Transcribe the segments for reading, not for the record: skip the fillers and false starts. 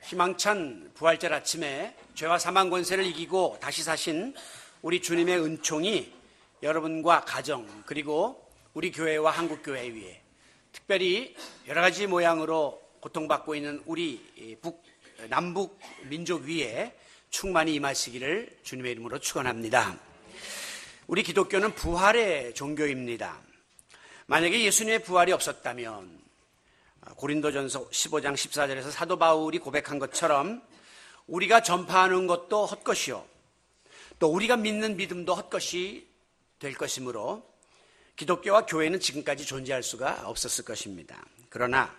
희망찬 부활절 아침에 죄와 사망 권세를 이기고 다시 사신 우리 주님의 은총이 여러분과 가정 그리고 우리 교회와 한국교회 위에 특별히 여러 가지 모양으로 고통받고 있는 우리 남북 민족 위에 충만히 임하시기를 주님의 이름으로 축원합니다. 우리 기독교는 부활의 종교입니다. 만약에 예수님의 부활이 없었다면 고린도전서 15장 14절에서 사도 바울이 고백한 것처럼 우리가 전파하는 것도 헛것이요 또 우리가 믿는 믿음도 헛것이 될 것이므로 기독교와 교회는 지금까지 존재할 수가 없었을 것입니다. 그러나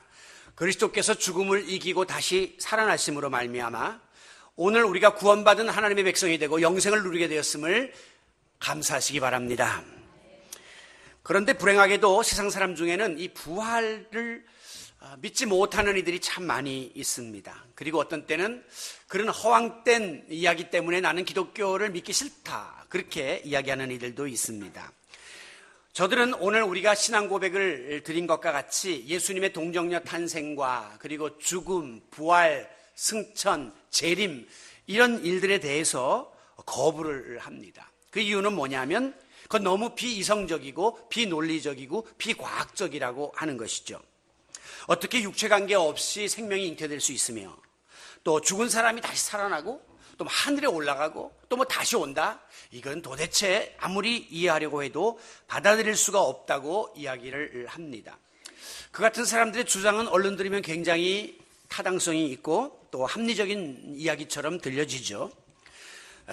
그리스도께서 죽음을 이기고 다시 살아나심으로 말미암아 오늘 우리가 구원받은 하나님의 백성이 되고 영생을 누리게 되었음을 감사하시기 바랍니다. 그런데 불행하게도 세상 사람 중에는 이 부활을 믿지 못하는 이들이 참 많이 있습니다. 그리고 어떤 때는 그런 허황된 이야기 때문에 나는 기독교를 믿기 싫다 그렇게 이야기하는 이들도 있습니다. 저들은 오늘 우리가 신앙 고백을 드린 것과 같이 예수님의 동정녀 탄생과 그리고 죽음, 부활, 승천, 재림 이런 일들에 대해서 거부를 합니다. 그 이유는 뭐냐면 그건 너무 비이성적이고 비논리적이고 비과학적이라고 하는 것이죠. 어떻게 육체관계 없이 생명이 잉태될 수 있으며 또 죽은 사람이 다시 살아나고 또 하늘에 올라가고 또 다시 온다? 이건 도대체 아무리 이해하려고 해도 받아들일 수가 없다고 이야기를 합니다. 그 같은 사람들의 주장은 언론 들으면 굉장히 타당성이 있고 또 합리적인 이야기처럼 들려지죠.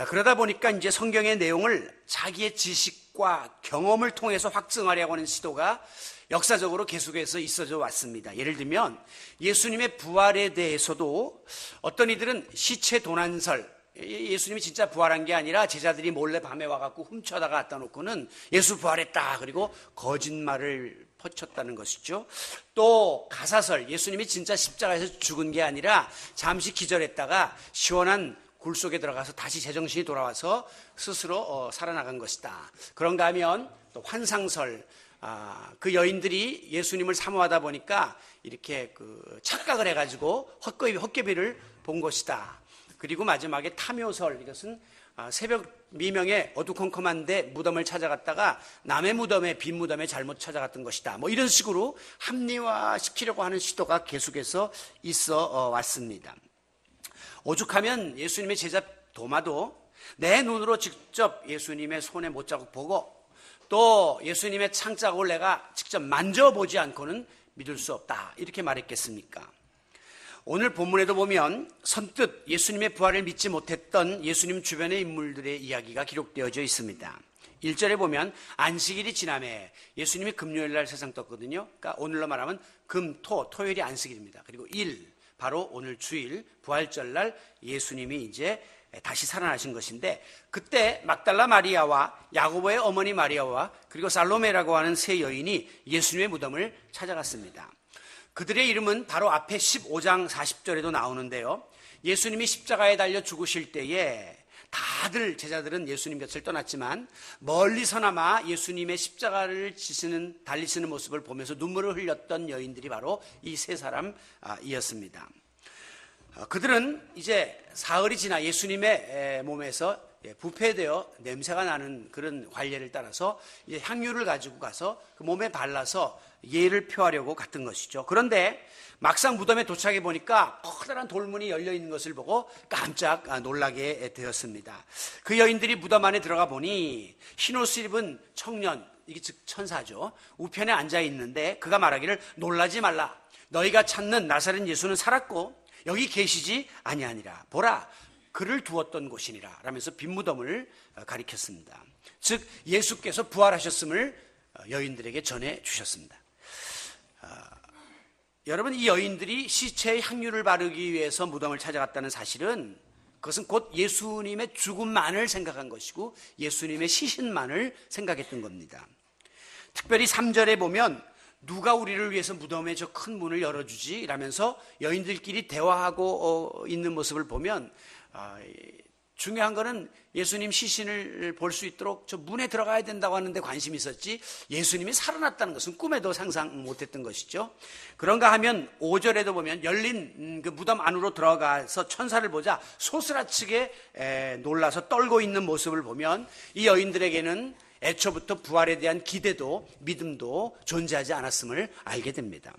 그러다 보니까 이제 성경의 내용을 자기의 지식과 경험을 통해서 확증하려고 하는 시도가 역사적으로 계속해서 있어져 왔습니다. 예를 들면 예수님의 부활에 대해서도 어떤 이들은 시체 도난설, 예수님이 진짜 부활한 게 아니라 제자들이 몰래 밤에 와갖고 훔쳐다가 갖다 놓고는 예수 부활했다 그리고 거짓말을 퍼쳤다는 것이죠. 또 가사설, 예수님이 진짜 십자가에서 죽은 게 아니라 잠시 기절했다가 시원한 굴 속에 들어가서 다시 제정신이 돌아와서 스스로 살아나간 것이다. 그런가 하면 또 환상설, 그 여인들이 예수님을 사모하다 보니까 이렇게 착각을 해가지고 헛개비를 본 것이다. 그리고 마지막에 탐요설, 이것은 새벽 미명에 어두컴컴한데 무덤을 찾아갔다가 남의 무덤에 빈 무덤에 잘못 찾아갔던 것이다. 이런 식으로 합리화시키려고 하는 시도가 계속해서 있어 왔습니다. 오죽하면 예수님의 제자 도마도 내 눈으로 직접 예수님의 손에 못자국 보고 또 예수님의 창자국을 내가 직접 만져보지 않고는 믿을 수 없다 이렇게 말했겠습니까? 오늘 본문에도 보면 선뜻 예수님의 부활을 믿지 못했던 예수님 주변의 인물들의 이야기가 기록되어져 있습니다. 1절에 보면 안식일이 지남에 예수님이 금요일 날 세상 떴거든요. 그러니까 오늘로 말하면 금, 토, 토요일이 안식일입니다. 그리고 바로 오늘 주일 부활절 날 예수님이 이제 다시 살아나신 것인데 그때 막달라 마리아와 야고보의 어머니 마리아와 그리고 살로메라고 하는 세 여인이 예수님의 무덤을 찾아갔습니다. 그들의 이름은 바로 앞에 15장 40절에도 나오는데요. 예수님이 십자가에 달려 죽으실 때에 다들 제자들은 예수님 곁을 떠났지만 멀리서나마 예수님의 십자가를 달리시는 모습을 보면서 눈물을 흘렸던 여인들이 바로 이 세 사람이었습니다. 그들은 이제 사흘이 지나 예수님의 몸에서 부패되어 냄새가 나는 그런 관례를 따라서 이제 향유를 가지고 가서 그 몸에 발라서 예를 표하려고 갔던 것이죠. 그런데 막상 무덤에 도착해 보니까 커다란 돌문이 열려 있는 것을 보고 깜짝 놀라게 되었습니다. 그 여인들이 무덤 안에 들어가 보니 흰옷을 입은 청년, 이게 즉 천사죠. 우편에 앉아 있는데 그가 말하기를 놀라지 말라. 너희가 찾는 나사렛 예수는 살았고 여기 계시지 아니하니라. 보라, 그를 두었던 곳이니라 라면서 빈 무덤을 가리켰습니다. 즉 예수께서 부활하셨음을 여인들에게 전해 주셨습니다. 여러분, 이 여인들이 시체의 향유를 바르기 위해서 무덤을 찾아갔다는 사실은 그것은 곧 예수님의 죽음만을 생각한 것이고 예수님의 시신만을 생각했던 겁니다. 특별히 3절에 보면 누가 우리를 위해서 무덤의 저 큰 문을 열어주지? 라면서 여인들끼리 대화하고 있는 모습을 보면 중요한 거는 예수님 시신을 볼 수 있도록 저 문에 들어가야 된다고 하는데 관심이 있었지, 예수님이 살아났다는 것은 꿈에도 상상 못했던 것이죠. 그런가 하면 5절에도 보면 열린 그 무덤 안으로 들어가서 천사를 보자 소스라치게 놀라서 떨고 있는 모습을 보면 이 여인들에게는 애초부터 부활에 대한 기대도 믿음도 존재하지 않았음을 알게 됩니다.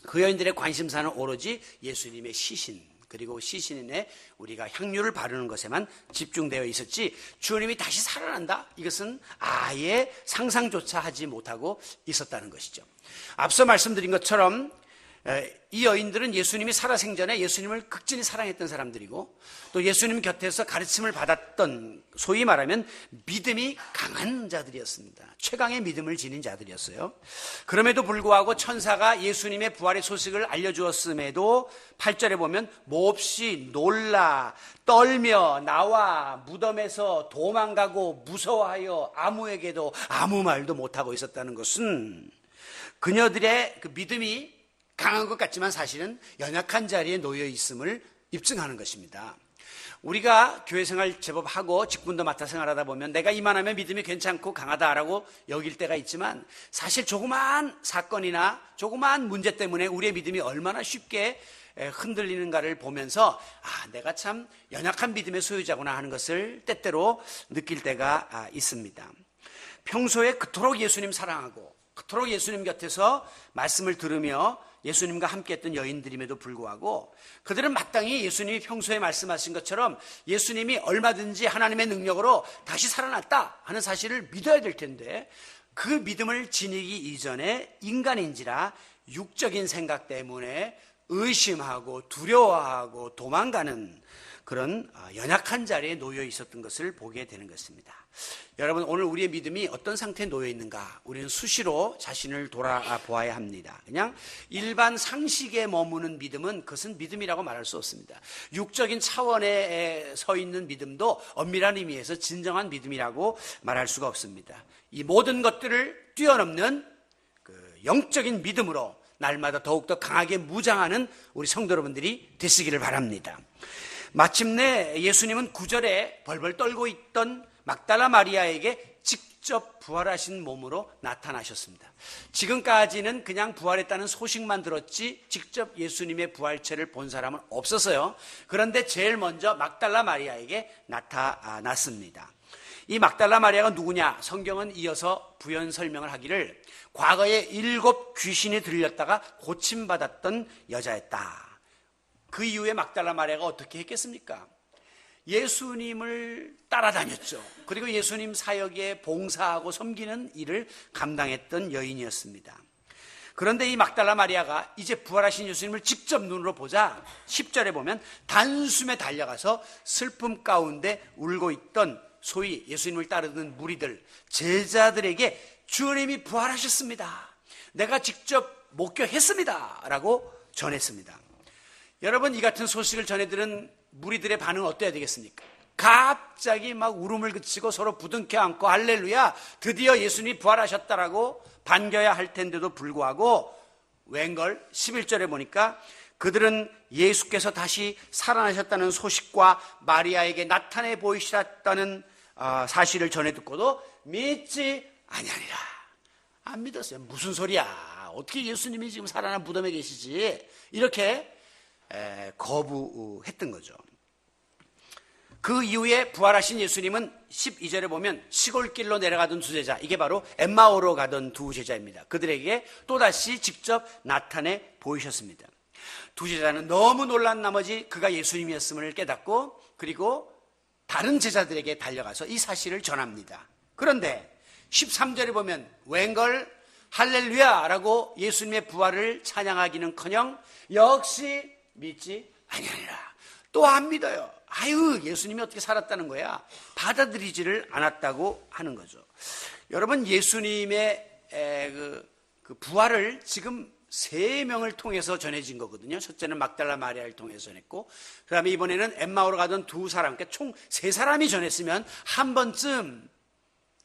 그 여인들의 관심사는 오로지 예수님의 시신, 그리고 시신에 우리가 향유를 바르는 것에만 집중되어 있었지, 주님이 다시 살아난다, 이것은 아예 상상조차 하지 못하고 있었다는 것이죠. 앞서 말씀드린 것처럼 이 여인들은 예수님이 살아생전에 예수님을 극진히 사랑했던 사람들이고, 또 예수님 곁에서 가르침을 받았던, 소위 말하면 믿음이 강한 자들이었습니다. 최강의 믿음을 지닌 자들이었어요. 그럼에도 불구하고 천사가 예수님의 부활의 소식을 알려주었음에도 8절에 보면 몹시 놀라 떨며 나와 무덤에서 도망가고 무서워하여 아무에게도 아무 말도 못하고 있었다는 것은 그녀들의 그 믿음이 강한 것 같지만 사실은 연약한 자리에 놓여 있음을 입증하는 것입니다. 우리가 교회 생활 제법 하고 직분도 맡아 생활하다 보면 내가 이만하면 믿음이 괜찮고 강하다라고 여길 때가 있지만, 사실 조그마한 사건이나 조그마한 문제 때문에 우리의 믿음이 얼마나 쉽게 흔들리는가를 보면서 내가 참 연약한 믿음의 소유자구나 하는 것을 때때로 느낄 때가 있습니다. 평소에 그토록 예수님 사랑하고 그토록 예수님 곁에서 말씀을 들으며 예수님과 함께했던 여인들임에도 불구하고 그들은 마땅히 예수님이 평소에 말씀하신 것처럼 예수님이 얼마든지 하나님의 능력으로 다시 살아났다 하는 사실을 믿어야 될 텐데, 그 믿음을 지니기 이전에 인간인지라 육적인 생각 때문에 의심하고 두려워하고 도망가는 그런 연약한 자리에 놓여 있었던 것을 보게 되는 것입니다. 여러분, 오늘 우리의 믿음이 어떤 상태에 놓여 있는가, 우리는 수시로 자신을 돌아보아야 합니다. 그냥 일반 상식에 머무는 믿음은 그것은 믿음이라고 말할 수 없습니다. 육적인 차원에 서 있는 믿음도 엄밀한 의미에서 진정한 믿음이라고 말할 수가 없습니다. 이 모든 것들을 뛰어넘는 그 영적인 믿음으로 날마다 더욱더 강하게 무장하는 우리 성도 여러분들이 되시기를 바랍니다. 마침내 예수님은 9절에 벌벌 떨고 있던 막달라 마리아에게 직접 부활하신 몸으로 나타나셨습니다. 지금까지는 그냥 부활했다는 소식만 들었지 직접 예수님의 부활체를 본 사람은 없었어요. 그런데 제일 먼저 막달라 마리아에게 나타났습니다. 이 막달라 마리아가 누구냐? 성경은 이어서 부연 설명을 하기를 과거에 7 귀신이 들렸다가 고침받았던 여자였다. 그 이후에 막달라 마리아가 어떻게 했겠습니까? 예수님을 따라다녔죠. 그리고 예수님 사역에 봉사하고 섬기는 일을 감당했던 여인이었습니다. 그런데 이 막달라 마리아가 이제 부활하신 예수님을 직접 눈으로 보자 10절에 보면 단숨에 달려가서 슬픔 가운데 울고 있던 소위 예수님을 따르던 무리들, 제자들에게 주님이 부활하셨습니다, 내가 직접 목격했습니다 라고 전했습니다. 여러분, 이 같은 소식을 전해들은 무리들의 반응은 어때야 되겠습니까? 갑자기 막 울음을 그치고 서로 부둥켜 안고 할렐루야, 드디어 예수님이 부활하셨다라고 반겨야 할 텐데도 불구하고 웬걸 11절에 보니까 그들은 예수께서 다시 살아나셨다는 소식과 마리아에게 나타내 보이셨다는 사실을 전해 듣고도 믿지 아니하니라. 안 믿었어요. 무슨 소리야, 어떻게 예수님이 지금 살아난 무덤에 계시지, 이렇게 거부했던 거죠. 그 이후에 부활하신 예수님은 12절에 보면 시골길로 내려가던 두 제자, 이게 바로 엠마오로 가던 두 제자입니다. 그들에게 또다시 직접 나타내 보이셨습니다. 두 제자는 너무 놀란 나머지 그가 예수님이었음을 깨닫고 그리고 다른 제자들에게 달려가서 이 사실을 전합니다. 그런데 13절에 보면 웬걸 할렐루야라고 예수님의 부활을 찬양하기는커녕 역시 믿지 아니하니라. 또 안 믿어요. 아유, 예수님이 어떻게 살았다는 거야. 받아들이지를 않았다고 하는 거죠. 여러분, 예수님의 그 부활을 지금 3명을 통해서 전해진 거거든요. 첫째는 막달라 마리아를 통해서 전했고, 그 다음에 이번에는 엠마오로 가던 두 사람, 그러니까 총 3사람이 전했으면 한 번쯤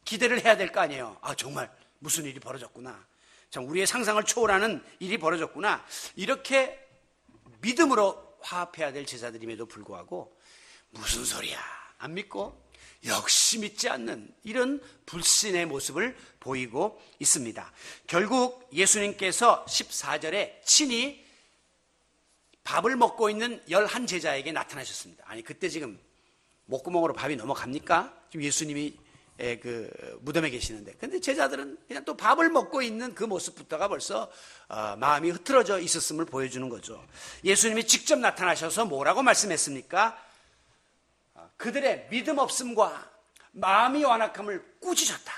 기대를 해야 될 거 아니에요. 아, 정말 무슨 일이 벌어졌구나, 참 우리의 상상을 초월하는 일이 벌어졌구나, 이렇게 믿음으로 화합해야 될 제자들임에도 불구하고 무슨 소리야, 안 믿고 역시 믿지 않는 이런 불신의 모습을 보이고 있습니다. 결국 예수님께서 14절에 친히 밥을 먹고 있는 11제자에게 나타나셨습니다. 아니 그때 지금 목구멍으로 밥이 넘어갑니까? 지금 예수님이 그 무덤에 계시는데, 근데 제자들은 그냥 또 밥을 먹고 있는 그 모습부터가 벌써 마음이 흐트러져 있었음을 보여주는 거죠. 예수님이 직접 나타나셔서 뭐라고 말씀했습니까? 그들의 믿음 없음과 마음이 완악함을 꾸짖었다.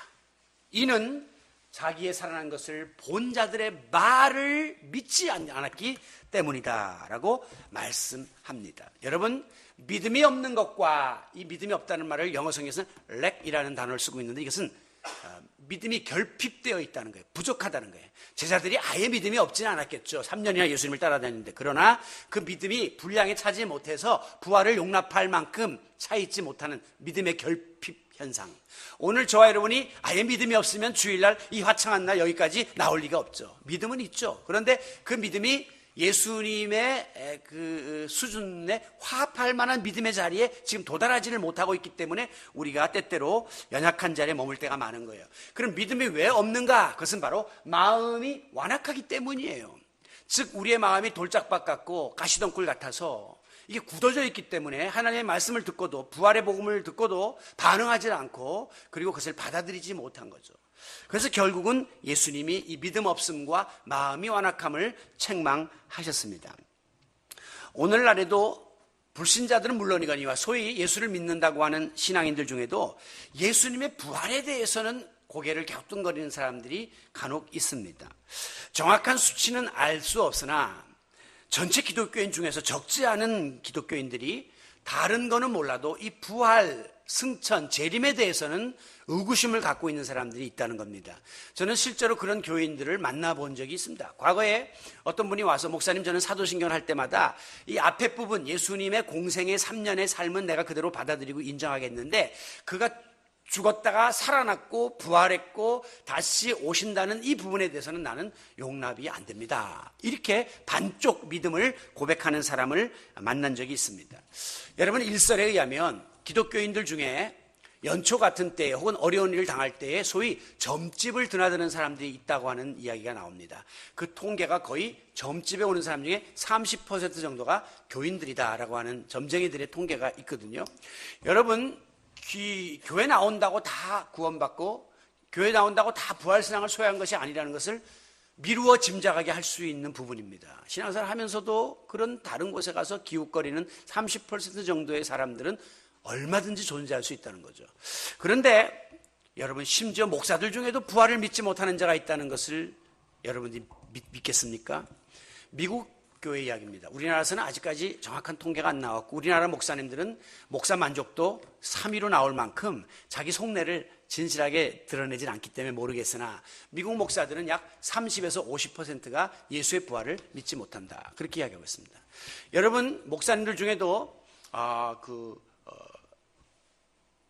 이는 자기의 살아난 것을 본 자들의 말을 믿지 않았기 때문이다 라고 말씀합니다. 여러분, 믿음이 없는 것과 이 믿음이 없다는 말을 영어 성경에서는 lack이라는 단어를 쓰고 있는데, 이것은 믿음이 결핍되어 있다는 거예요. 부족하다는 거예요. 제자들이 아예 믿음이 없지는 않았겠죠. 3년이나 예수님을 따라다녔는데, 그러나 그 믿음이 분량에 차지 못해서 부활을 용납할 만큼 차있지 못하는 믿음의 결핍 현상. 오늘 저와 여러분이 아예 믿음이 없으면 주일날 이 화창한 날 여기까지 나올 리가 없죠. 믿음은 있죠. 그런데 그 믿음이 예수님의 그 수준에 화합할 만한 믿음의 자리에 지금 도달하지를 못하고 있기 때문에 우리가 때때로 연약한 자리에 머물 때가 많은 거예요. 그럼 믿음이 왜 없는가? 그것은 바로 마음이 완악하기 때문이에요. 즉 우리의 마음이 돌짝밭 같고 가시덩굴 같아서 이게 굳어져 있기 때문에 하나님의 말씀을 듣고도, 부활의 복음을 듣고도 반응하지 않고, 그리고 그것을 받아들이지 못한 거죠. 그래서 결국은 예수님이 이 믿음 없음과 마음이 완악함을 책망하셨습니다. 오늘날에도 불신자들은 물론이거니와 소위 예수를 믿는다고 하는 신앙인들 중에도 예수님의 부활에 대해서는 고개를 갸우뚱거리는 사람들이 간혹 있습니다. 정확한 수치는 알 수 없으나 전체 기독교인 중에서 적지 않은 기독교인들이 다른 거는 몰라도 이 부활, 승천, 재림에 대해서는 의구심을 갖고 있는 사람들이 있다는 겁니다. 저는 실제로 그런 교인들을 만나본 적이 있습니다. 과거에 어떤 분이 와서 목사님 저는 사도신경을 할 때마다 이 앞에 부분 예수님의 공생의 3년의 삶은 내가 그대로 받아들이고 인정하겠는데 그가 죽었다가 살아났고 부활했고 다시 오신다는 이 부분에 대해서는 나는 용납이 안 됩니다. 이렇게 반쪽 믿음을 고백하는 사람을 만난 적이 있습니다. 여러분, 일설에 의하면 기독교인들 중에 연초 같은 때에 혹은 어려운 일을 당할 때에 소위 점집을 드나드는 사람들이 있다고 하는 이야기가 나옵니다. 그 통계가 거의 점집에 오는 사람 중에 30% 정도가 교인들이다라고 하는 점쟁이들의 통계가 있거든요. 여러분, 교회 나온다고 다 구원받고 교회 나온다고 다 부활신앙을 소유한 것이 아니라는 것을 미루어 짐작하게 할 수 있는 부분입니다. 신앙생활 하면서도 그런 다른 곳에 가서 기웃거리는 30% 정도의 사람들은 얼마든지 존재할 수 있다는 거죠. 그런데 여러분, 심지어 목사들 중에도 부활을 믿지 못하는 자가 있다는 것을 여러분들이 믿겠습니까? 미국 교회 이야기입니다. 우리나라에서는 아직까지 정확한 통계가 안 나왔고 우리나라 목사님들은 목사 만족도 3위로 나올 만큼 자기 속내를 진실하게 드러내진 않기 때문에 모르겠으나 미국 목사들은 약 30에서 50%가 예수의 부활을 믿지 못한다. 그렇게 이야기하고 있습니다. 여러분, 목사님들 중에도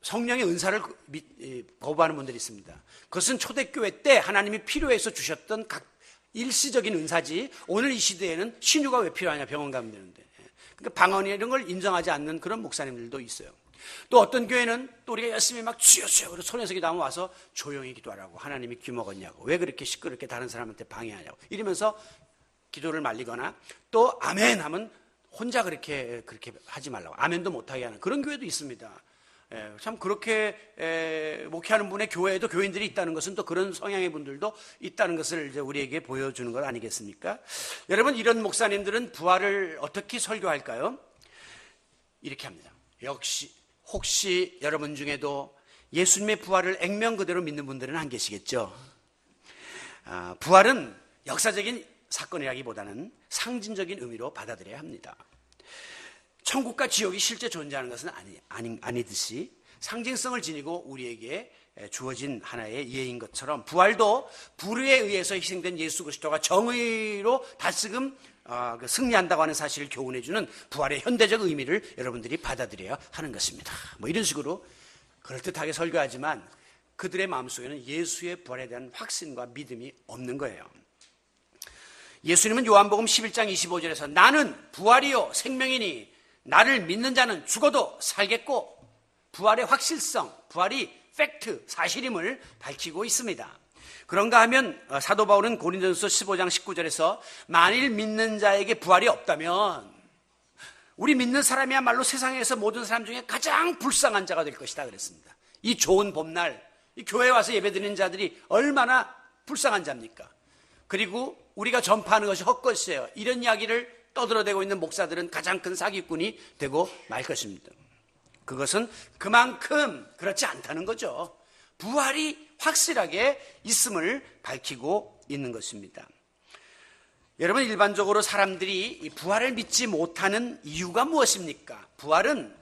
성령의 은사를 거부하는 분들이 있습니다. 그것은 초대교회 때 하나님이 필요해서 주셨던 각 일시적인 은사지 오늘 이 시대에는 신유가 왜 필요하냐, 병원 가면 되는데. 그러니까 방언이 이런 걸 인정하지 않는 그런 목사님들도 있어요. 또 어떤 교회는 또 우리가 열심히 막 주여 주여 그러고 손에서 기도하면 와서 조용히 기도하라고, 하나님이 귀 먹었냐고, 왜 그렇게 시끄럽게 다른 사람한테 방해하냐고 이러면서 기도를 말리거나, 또 아멘 하면 혼자 그렇게 하지 말라고 아멘도 못하게 하는 그런 교회도 있습니다. 참 그렇게 목회하는 분의 교회에도 교인들이 있다는 것은 또 그런 성향의 분들도 있다는 것을 이제 우리에게 보여주는 것 아니겠습니까? 여러분, 이런 목사님들은 부활을 어떻게 설교할까요? 이렇게 합니다. 혹시 여러분 중에도 예수님의 부활을 액면 그대로 믿는 분들은 안 계시겠죠? 부활은 역사적인 사건이라기보다는 상징적인 의미로 받아들여야 합니다. 천국과 지옥이 실제 존재하는 것은 아니듯이 상징성을 지니고 우리에게 주어진 하나의 예인 것처럼 부활도 불의에 의해서 희생된 예수 그리스도가 정의로 다시금 승리한다고 하는 사실을 교훈해주는 부활의 현대적 의미를 여러분들이 받아들여야 하는 것입니다. 뭐 이런 식으로 그럴듯하게 설교하지만 그들의 마음속에는 예수의 부활에 대한 확신과 믿음이 없는 거예요. 예수님은 요한복음 11장 25절에서 나는 부활이요 생명이니 나를 믿는 자는 죽어도 살겠고 부활의 확실성, 부활이 팩트, 사실임을 밝히고 있습니다. 그런가 하면 사도 바울은 고린도전서 15장 19절에서 만일 믿는 자에게 부활이 없다면 우리 믿는 사람이야말로 세상에서 모든 사람 중에 가장 불쌍한 자가 될 것이다 그랬습니다. 이 좋은 봄날 이 교회에 와서 예배드리는 자들이 얼마나 불쌍한 자입니까? 그리고 우리가 전파하는 것이 헛것이에요. 이런 이야기를 떠들어대고 있는 목사들은 가장 큰 사기꾼이 되고 말 것입니다. 그것은 그만큼 그렇지 않다는 거죠. 부활이 확실하게 있음을 밝히고 있는 것입니다. 여러분, 일반적으로 사람들이 이 부활을 믿지 못하는 이유가 무엇입니까? 부활은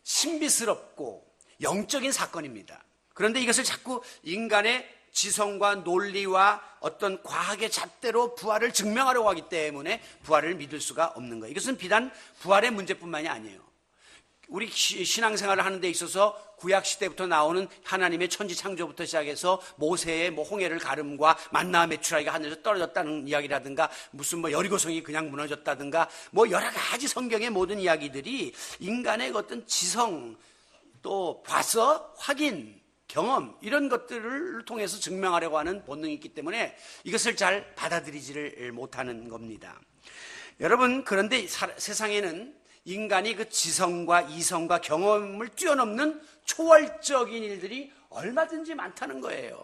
신비스럽고 영적인 사건입니다. 그런데 이것을 자꾸 인간의 지성과 논리와 어떤 과학의 잣대로 부활을 증명하려고 하기 때문에 부활을 믿을 수가 없는 거예요. 이것은 비단 부활의 문제뿐만이 아니에요. 우리 신앙생활을 하는 데 있어서 구약시대부터 나오는 하나님의 천지창조부터 시작해서 모세의 홍해를 가름과 만나 메추라기가 하늘에서 떨어졌다는 이야기라든가 무슨 여리고성이 그냥 무너졌다든가 여러 가지 성경의 모든 이야기들이 인간의 어떤 지성 또 봐서 확인 경험 이런 것들을 통해서 증명하려고 하는 본능이 있기 때문에 이것을 잘 받아들이지를 못하는 겁니다. 여러분, 그런데 세상에는 인간이 그 지성과 이성과 경험을 뛰어넘는 초월적인 일들이 얼마든지 많다는 거예요.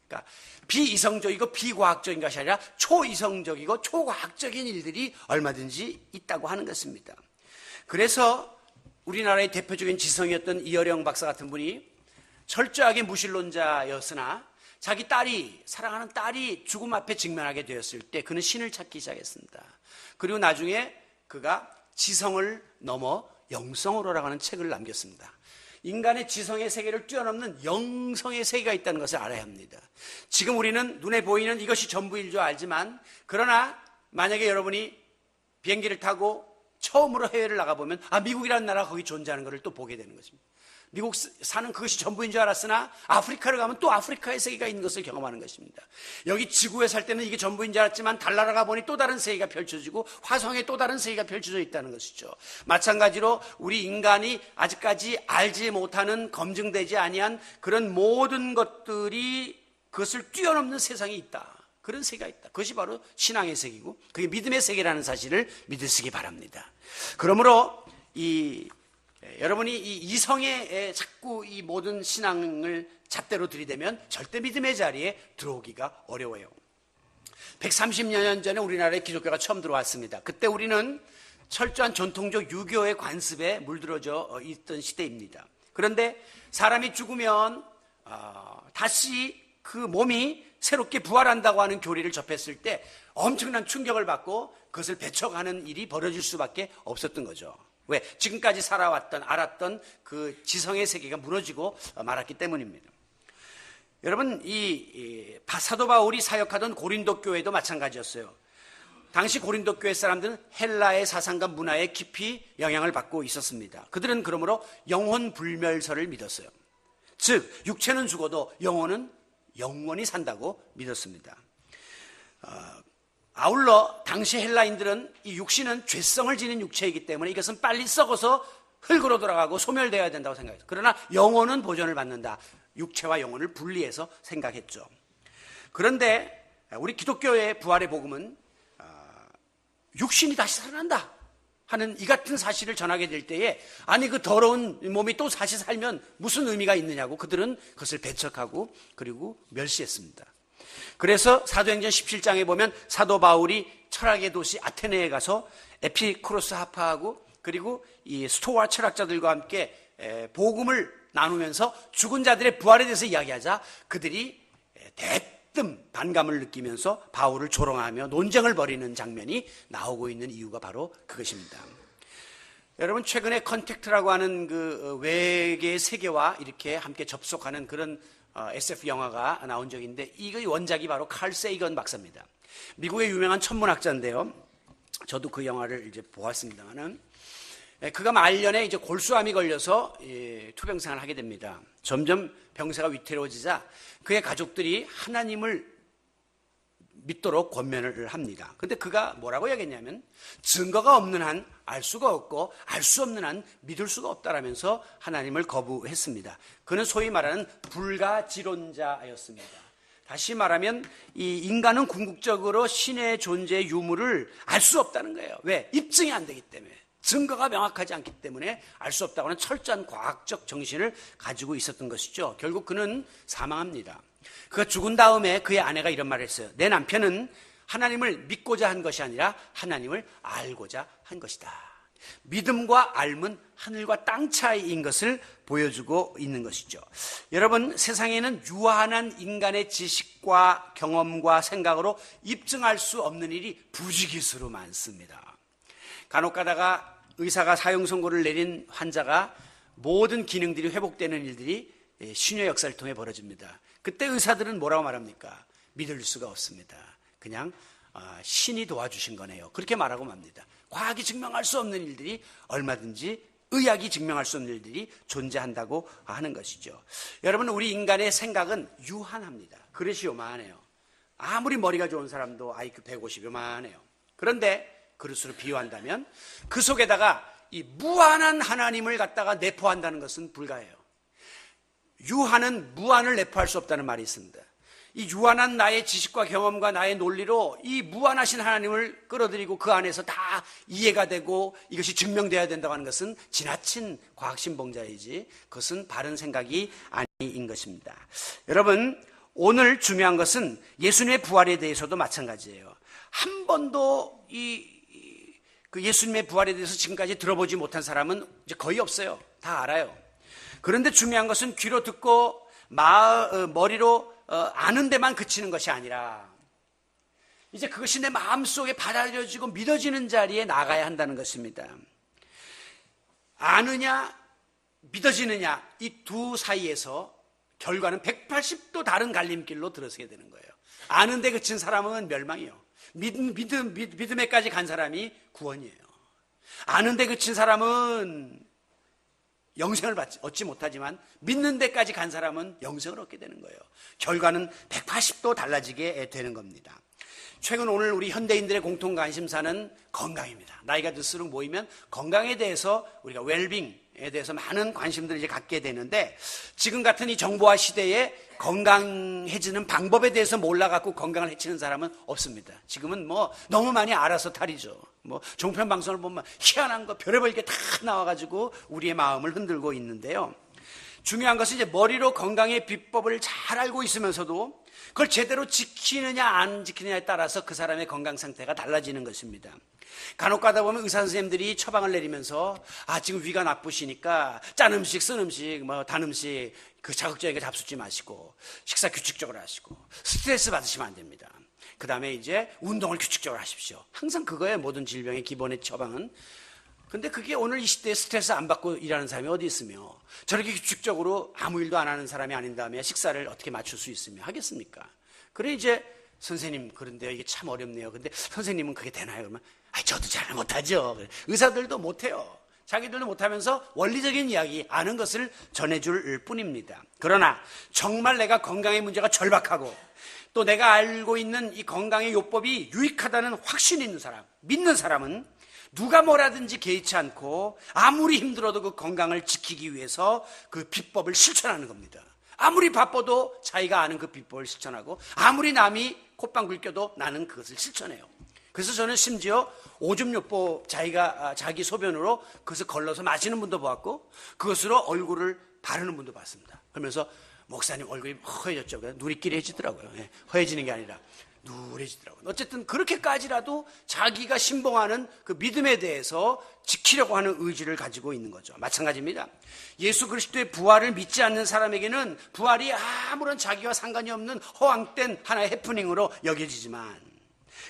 그러니까 비이성적이고 비과학적인 것이 아니라 초이성적이고 초과학적인 일들이 얼마든지 있다고 하는 것입니다. 그래서 우리나라의 대표적인 지성이었던 이어령 박사 같은 분이 철저하게 무신론자였으나 자기 사랑하는 딸이 죽음 앞에 직면하게 되었을 때 그는 신을 찾기 시작했습니다. 그리고 나중에 그가 지성을 넘어 영성으로라고 하는 책을 남겼습니다. 인간의 지성의 세계를 뛰어넘는 영성의 세계가 있다는 것을 알아야 합니다. 지금 우리는 눈에 보이는 이것이 전부일 줄 알지만 그러나 만약에 여러분이 비행기를 타고 처음으로 해외를 나가보면 미국이라는 나라가 거기 존재하는 것을 또 보게 되는 것입니다. 미국 사는 그것이 전부인 줄 알았으나 아프리카를 가면 또 아프리카의 세계가 있는 것을 경험하는 것입니다. 여기 지구에 살 때는 이게 전부인 줄 알았지만 달나라 가보니 또 다른 세계가 펼쳐지고 화성에 또 다른 세계가 펼쳐져 있다는 것이죠. 마찬가지로 우리 인간이 아직까지 알지 못하는 검증되지 아니한 그런 모든 것들이 그것을 뛰어넘는 세상이 있다. 그런 세계가 있다. 그것이 바로 신앙의 세계고 그게 믿음의 세계라는 사실을 믿으시기 바랍니다. 그러므로 여러분이 이 이성에 자꾸 이 모든 신앙을 잣대로 들이대면 절대 믿음의 자리에 들어오기가 어려워요. 130여 년 전에 우리나라에 기독교가 처음 들어왔습니다. 그때 우리는 철저한 전통적 유교의 관습에 물들어져 있던 시대입니다. 그런데 사람이 죽으면 다시 그 몸이 새롭게 부활한다고 하는 교리를 접했을 때 엄청난 충격을 받고 그것을 배척하는 일이 벌어질 수밖에 없었던 거죠. 왜? 지금까지 알았던 그 지성의 세계가 무너지고 말았기 때문입니다. 여러분, 이 사도 바울이 사역하던 고린도 교회도 마찬가지였어요. 당시 고린도 교회 사람들은 헬라의 사상과 문화에 깊이 영향을 받고 있었습니다. 그들은 그러므로 영혼 불멸설을 믿었어요. 즉, 육체는 죽어도 영혼은 영원히 산다고 믿었습니다. 아울러 당시 헬라인들은 이 육신은 죄성을 지닌 육체이기 때문에 이것은 빨리 썩어서 흙으로 돌아가고 소멸되어야 된다고 생각했어요. 그러나 영혼은 보존을 받는다. 육체와 영혼을 분리해서 생각했죠. 그런데 우리 기독교의 부활의 복음은 육신이 다시 살아난다 하는 이 같은 사실을 전하게 될 때에 그 더러운 몸이 또 다시 살면 무슨 의미가 있느냐고 그들은 그것을 배척하고 그리고 멸시했습니다. 그래서 사도행전 17장에 보면 사도 바울이 철학의 도시 아테네에 가서 에피쿠로스 하파하고 그리고 이 스토아 철학자들과 함께 복음을 나누면서 죽은 자들의 부활에 대해서 이야기하자 그들이 대뜸 반감을 느끼면서 바울을 조롱하며 논쟁을 벌이는 장면이 나오고 있는 이유가 바로 그것입니다. 여러분, 최근에 컨택트라고 하는 그 외계의 세계와 이렇게 함께 접속하는 그런 SF 영화가 나온 적이 있는데 이거 원작이 바로 칼 세이건 박사입니다. 미국의 유명한 천문학자인데요. 저도 그 영화를 이제 보았습니다만은 그가 말년에 이제 골수암이 걸려서 투병생활을 하게 됩니다. 점점 병세가 위태로워지자 그의 가족들이 하나님을 믿도록 권면을 합니다. 근데 그가 뭐라고 이야기했냐면 증거가 없는 한 알 수가 없고 알 수 없는 한 믿을 수가 없다라면서 하나님을 거부했습니다. 그는 소위 말하는 불가지론자였습니다. 다시 말하면 이 인간은 궁극적으로 신의 존재의 유무를 알 수 없다는 거예요. 왜? 입증이 안 되기 때문에. 증거가 명확하지 않기 때문에 알 수 없다고 하는 철저한 과학적 정신을 가지고 있었던 것이죠. 결국 그는 사망합니다. 그가 죽은 다음에 그의 아내가 이런 말을 했어요. 내 남편은 하나님을 믿고자 한 것이 아니라 하나님을 알고자 한 것이다. 믿음과 알은 하늘과 땅 차이인 것을 보여주고 있는 것이죠. 여러분, 세상에는 유한한 인간의 지식과 경험과 생각으로 입증할 수 없는 일이 부지기수로 많습니다. 간혹 가다가 의사가 사형 선고를 내린 환자가 모든 기능들이 회복되는 일들이 신의 역사를 통해 벌어집니다. 그때 의사들은 뭐라고 말합니까? 믿을 수가 없습니다. 그냥 신이 도와주신 거네요. 그렇게 말하고 맙니다. 과학이 증명할 수 없는 일들이 얼마든지 의학이 증명할 수 없는 일들이 존재한다고 하는 것이죠. 여러분, 우리 인간의 생각은 유한합니다. 그릇이 요만해요. 아무리 머리가 좋은 사람도 IQ 150 요만해요. 그런데 그릇으로 비유한다면 그 속에다가 이 무한한 하나님을 갖다가 내포한다는 것은 불가해요. 유한은 무한을 내포할 수 없다는 말이 있습니다. 이 유한한 나의 지식과 경험과 나의 논리로 이 무한하신 하나님을 끌어들이고 그 안에서 다 이해가 되고 이것이 증명되어야 된다고 하는 것은 지나친 과학신봉자이지 그것은 바른 생각이 아닌 것입니다. 여러분, 오늘 중요한 것은 예수님의 부활에 대해서도 마찬가지예요. 한 번도 그 예수님의 부활에 대해서 지금까지 들어보지 못한 사람은 이제 거의 없어요. 다 알아요. 그런데 중요한 것은 귀로 듣고 머리로 아는 데만 그치는 것이 아니라 이제 그것이 내 마음속에 받아들여지고 믿어지는 자리에 나가야 한다는 것입니다. 아느냐 믿어지느냐 이 두 사이에서 결과는 180도 다른 갈림길로 들어서게 되는 거예요. 아는 데 그친 사람은 멸망이요. 믿음에까지 간 사람이 구원이에요. 아는 데 그친 사람은 영생을 얻지 못하지만 믿는 데까지 간 사람은 영생을 얻게 되는 거예요. 결과는 180도 달라지게 되는 겁니다. 최근 오늘 우리 현대인들의 공통 관심사는 건강입니다. 나이가 들수록 모이면 건강에 대해서 우리가 웰빙에 대해서 많은 관심들을 이제 갖게 되는데 지금 같은 이 정보화 시대에 건강해지는 방법에 대해서 몰라갖고 건강을 해치는 사람은 없습니다. 지금은 너무 많이 알아서 탈이죠. 종편 방송을 보면 희한한 거 별의별 게 다 나와가지고 우리의 마음을 흔들고 있는데요. 중요한 것은 이제 머리로 건강의 비법을 잘 알고 있으면서도 그걸 제대로 지키느냐 안 지키느냐에 따라서 그 사람의 건강 상태가 달라지는 것입니다. 간혹 가다 보면 의사 선생님들이 처방을 내리면서 지금 위가 나쁘시니까 짠 음식, 쓴 음식, 단 음식 자극적인 거 잡수지 마시고 식사 규칙적으로 하시고 스트레스 받으시면 안 됩니다. 그 다음에 이제 운동을 규칙적으로 하십시오. 항상 그거예요. 모든 질병의 기본의 처방은. 근데 그게 오늘 이 시대에 스트레스 안 받고 일하는 사람이 어디 있으며 저렇게 규칙적으로 아무 일도 안 하는 사람이 아닌 다음에 식사를 어떻게 맞출 수 있으며 하겠습니까? 그래 이제 선생님 그런데요 이게 참 어렵네요. 근데 선생님은 그게 되나요? 그러면 저도 잘 못하죠. 의사들도 못해요. 자기들도 못하면서 원리적인 이야기 아는 것을 전해줄 뿐입니다. 그러나 정말 내가 건강의 문제가 절박하고 또 내가 알고 있는 이 건강의 요법이 유익하다는 확신이 있는 사람, 믿는 사람은 누가 뭐라든지 개의치 않고 아무리 힘들어도 그 건강을 지키기 위해서 그 비법을 실천하는 겁니다. 아무리 바빠도 자기가 아는 그 비법을 실천하고 아무리 남이 콧방귀를 껴도 나는 그것을 실천해요. 그래서 저는 심지어 오줌요법 자기 소변으로 그것을 걸러서 마시는 분도 보았고 그것으로 얼굴을 바르는 분도 봤습니다. 그러면서 목사님 얼굴이 허해졌죠. 눈이 끼래지더라고요. 허해지는 게 아니라 누래지더라고요. 어쨌든 그렇게까지라도 자기가 신봉하는 그 믿음에 대해서 지키려고 하는 의지를 가지고 있는 거죠. 마찬가지입니다. 예수 그리스도의 부활을 믿지 않는 사람에게는 부활이 아무런 자기와 상관이 없는 허황된 하나의 해프닝으로 여겨지지만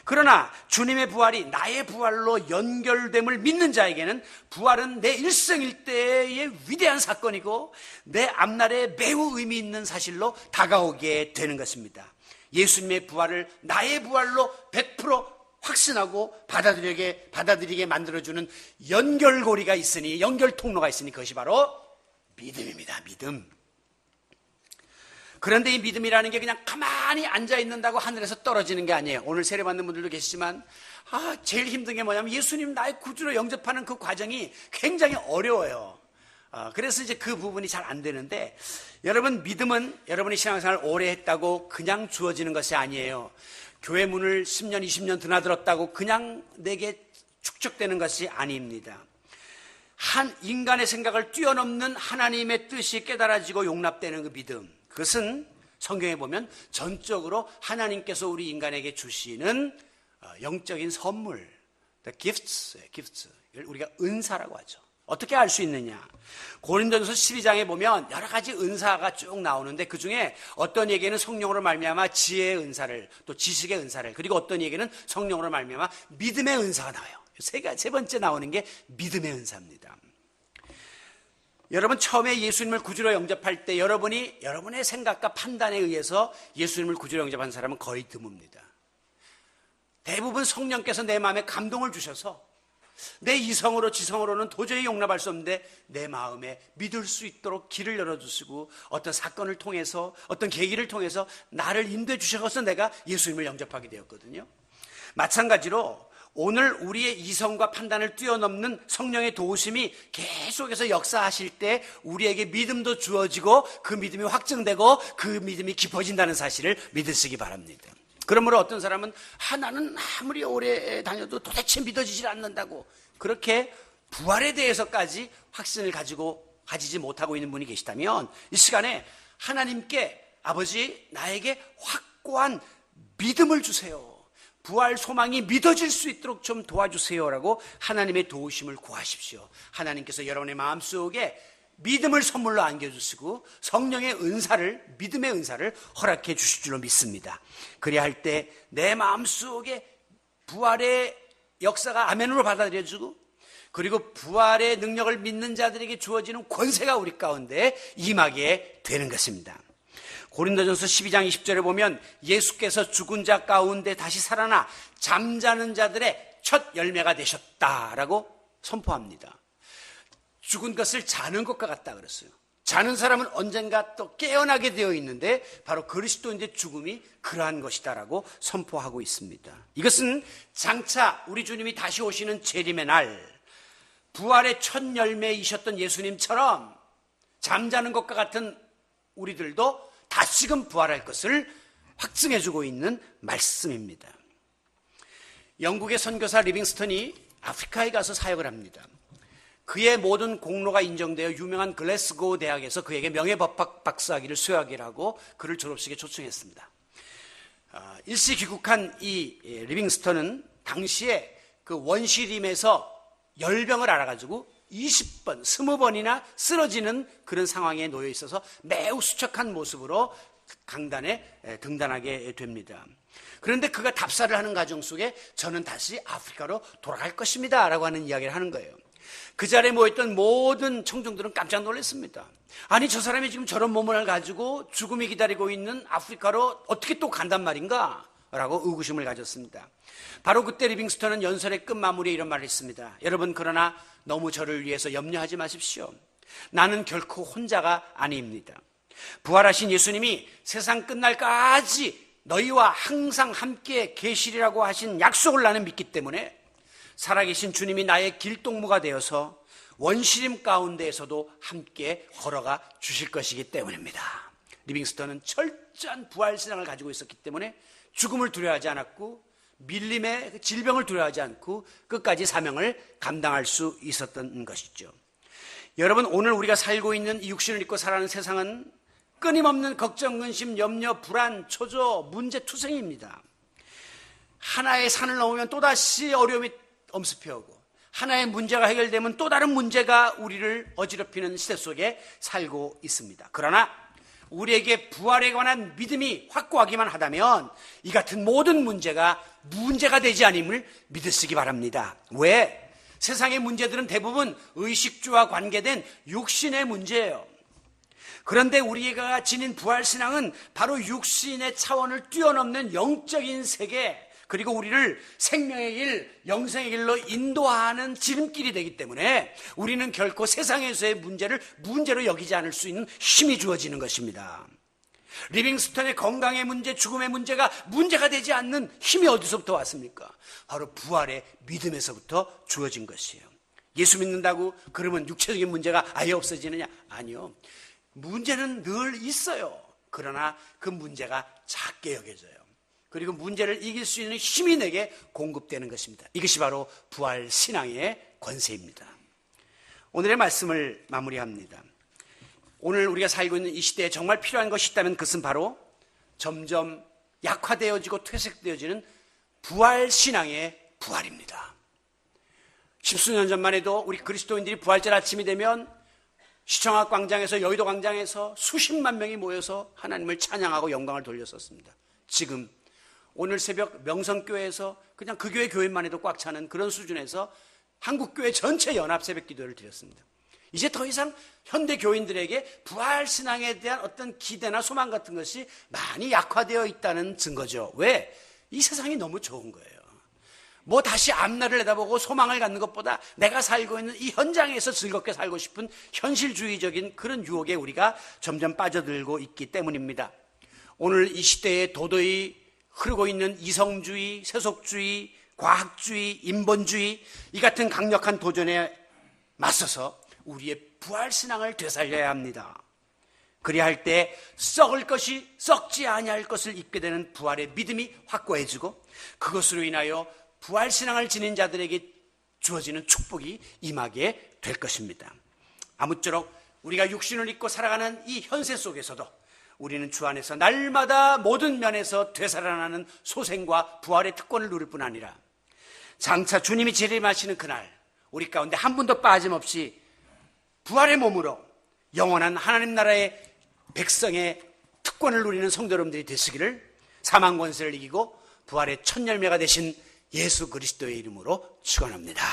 그러나 주님의 부활이 나의 부활로 연결됨을 믿는 자에게는 부활은 내 일생일대의 위대한 사건이고 내 앞날에 매우 의미 있는 사실로 다가오게 되는 것입니다. 예수님의 부활을 나의 부활로 100% 확신하고 받아들이게 만들어주는 연결고리가 있으니 연결 통로가 있으니 그것이 바로 믿음입니다. 믿음. 그런데 이 믿음이라는 게 그냥 가만히 앉아 있는다고 하늘에서 떨어지는 게 아니에요. 오늘 세례받는 분들도 계시지만 제일 힘든 게 뭐냐면 예수님 나의 구주로 영접하는 그 과정이 굉장히 어려워요. 그래서 이제 그 부분이 잘 안 되는데, 여러분, 믿음은 여러분이 신앙생활 오래 했다고 그냥 주어지는 것이 아니에요. 교회 문을 10년, 20년 드나들었다고 그냥 내게 축적되는 것이 아닙니다. 한 인간의 생각을 뛰어넘는 하나님의 뜻이 깨달아지고 용납되는 그 믿음, 그것은 성경에 보면 전적으로 하나님께서 우리 인간에게 주시는 영적인 선물, the gifts, 우리가 은사라고 하죠. 어떻게 알 수 있느냐? 고린도전서 12장에 보면 여러 가지 은사가 쭉 나오는데, 그 중에 어떤 얘기는 성령으로 말미암아 지혜의 은사를, 또 지식의 은사를, 그리고 어떤 얘기는 성령으로 말미암아 믿음의 은사가 나와요. 세 번째 나오는 게 믿음의 은사입니다. 여러분, 처음에 예수님을 구주로 영접할 때 여러분의 생각과 판단에 의해서 예수님을 구주로 영접한 사람은 거의 드뭅니다. 대부분 성령께서 내 마음에 감동을 주셔서 내 이성으로 지성으로는 도저히 용납할 수 없는데 내 마음에 믿을 수 있도록 길을 열어주시고, 어떤 사건을 통해서, 어떤 계기를 통해서 나를 인도해 주셔서 내가 예수님을 영접하게 되었거든요. 마찬가지로 오늘 우리의 이성과 판단을 뛰어넘는 성령의 도우심이 계속해서 역사하실 때 우리에게 믿음도 주어지고 그 믿음이 확증되고 그 믿음이 깊어진다는 사실을 믿으시기 바랍니다. 그러므로 어떤 사람은 나는 아무리 오래 다녀도 도대체 믿어지질 않는다고, 그렇게 부활에 대해서까지 확신을 가지지 못하고 있는 분이 계시다면, 이 시간에 하나님께 아버지, 나에게 확고한 믿음을 주세요, 부활 소망이 믿어질 수 있도록 좀 도와주세요라고 하나님의 도우심을 구하십시오. 하나님께서 여러분의 마음속에 믿음을 선물로 안겨주시고 성령의 은사를, 믿음의 은사를 허락해 주실 줄로 믿습니다. 그래야 할 때 내 마음속에 부활의 역사가 아멘으로 받아들여지고, 그리고 부활의 능력을 믿는 자들에게 주어지는 권세가 우리 가운데 임하게 되는 것입니다. 고린도전서 12장 20절에 보면 예수께서 죽은 자 가운데 다시 살아나 잠자는 자들의 첫 열매가 되셨다라고 선포합니다. 죽은 것을 자는 것과 같다 그랬어요. 자는 사람은 언젠가 또 깨어나게 되어 있는데 바로 그리스도인의 죽음이 그러한 것이다라고 선포하고 있습니다. 이것은 장차 우리 주님이 다시 오시는 재림의 날, 부활의 첫 열매이셨던 예수님처럼 잠자는 것과 같은 우리들도 다시금 부활할 것을 확증해주고 있는 말씀입니다. 영국의 선교사 리빙스턴이 아프리카에 가서 사역을 합니다. 그의 모든 공로가 인정되어 유명한 글래스고 대학에서 그에게 명예법학 박사학위를 수여하기를 하고 그를 졸업식에 초청했습니다. 일시 귀국한 이 리빙스턴은 당시에 그 원시림에서 열병을 앓아가지고 20번, 20번이나 쓰러지는 그런 상황에 놓여 있어서 매우 수척한 모습으로 강단에 등단하게 됩니다. 그런데 그가 답사를 하는 과정 속에 저는 다시 아프리카로 돌아갈 것입니다 라고 하는 이야기를 하는 거예요. 그 자리에 모였던 모든 청중들은 깜짝 놀랐습니다. 아니, 저 사람이 지금 저런 몸을 가지고 죽음이 기다리고 있는 아프리카로 어떻게 또 간단 말인가? 라고 의구심을 가졌습니다. 바로 그때 리빙스턴은 연설의 끝마무리에 이런 말을 했습니다. 여러분, 그러나 너무 저를 위해서 염려하지 마십시오. 나는 결코 혼자가 아닙니다. 부활하신 예수님이 세상 끝날까지 너희와 항상 함께 계시리라고 하신 약속을 나는 믿기 때문에 살아계신 주님이 나의 길동무가 되어서 원시림 가운데에서도 함께 걸어가 주실 것이기 때문입니다. 리빙스턴은 철저한 부활신앙을 가지고 있었기 때문에 죽음을 두려워하지 않았고 밀림의 질병을 두려워하지 않고 끝까지 사명을 감당할 수 있었던 것이죠. 여러분, 오늘 우리가 살고 있는 이 육신을 입고 살아가는 세상은 끊임없는 걱정, 근심, 염려, 불안, 초조, 문제투성입니다. 하나의 산을 넘으면 또다시 어려움이 엄습해오고 하나의 문제가 해결되면 또 다른 문제가 우리를 어지럽히는 시대 속에 살고 있습니다. 그러나 우리에게 부활에 관한 믿음이 확고하기만 하다면 이 같은 모든 문제가 되지 않음을 믿으시기 바랍니다. 왜? 세상의 문제들은 대부분 의식주와 관계된 육신의 문제예요. 그런데 우리가 지닌 부활신앙은 바로 육신의 차원을 뛰어넘는 영적인 세계, 그리고 우리를 생명의 길, 영생의 길로 인도하는 지름길이 되기 때문에 우리는 결코 세상에서의 문제를 문제로 여기지 않을 수 있는 힘이 주어지는 것입니다. 리빙스턴의 건강의 문제, 죽음의 문제가 되지 않는 힘이 어디서부터 왔습니까? 바로 부활의 믿음에서부터 주어진 것이에요. 예수 믿는다고 그러면 육체적인 문제가 아예 없어지느냐? 아니요. 문제는 늘 있어요. 그러나 그 문제가 작게 여겨져요. 그리고 문제를 이길 수 있는 힘이 내게 공급되는 것입니다. 이것이 바로 부활 신앙의 권세입니다. 오늘의 말씀을 마무리합니다. 오늘 우리가 살고 있는 이 시대에 정말 필요한 것이 있다면 그것은 바로 점점 약화되어지고 퇴색되어지는 부활 신앙의 부활입니다. 십수년 전만 해도 우리 그리스도인들이 부활절 아침이 되면 시청학 광장에서, 여의도 광장에서 수십만 명이 모여서 하나님을 찬양하고 영광을 돌렸었습니다. 지금 오늘 새벽 명성교회에서 그냥 그 교회 교인만 해도 꽉 차는 그런 수준에서 한국교회 전체 연합 새벽 기도를 드렸습니다. 이제 더 이상 현대 교인들에게 부활 신앙에 대한 어떤 기대나 소망 같은 것이 많이 약화되어 있다는 증거죠. 왜? 이 세상이 너무 좋은 거예요. 뭐 다시 앞날을 내다보고 소망을 갖는 것보다 내가 살고 있는 이 현장에서 즐겁게 살고 싶은 현실주의적인 그런 유혹에 우리가 점점 빠져들고 있기 때문입니다. 오늘 이 시대에 도도히 흐르고 있는 이성주의, 세속주의, 과학주의, 인본주의, 이 같은 강력한 도전에 맞서서 우리의 부활신앙을 되살려야 합니다. 그리야 할 때 썩을 것이 썩지 아니할 것을 입게 되는 부활의 믿음이 확고해지고 그것으로 인하여 부활신앙을 지닌 자들에게 주어지는 축복이 임하게 될 것입니다. 아무쪼록 우리가 육신을 입고 살아가는 이 현세 속에서도 우리는 주 안에서 날마다 모든 면에서 되살아나는 소생과 부활의 특권을 누릴 뿐 아니라 장차 주님이 재림하시는 그날 우리 가운데 한 분도 빠짐없이 부활의 몸으로 영원한 하나님 나라의 백성의 특권을 누리는 성도 여러분들이 되시기를 사망 권세를 이기고 부활의 첫 열매가 되신 예수 그리스도의 이름으로 축원합니다.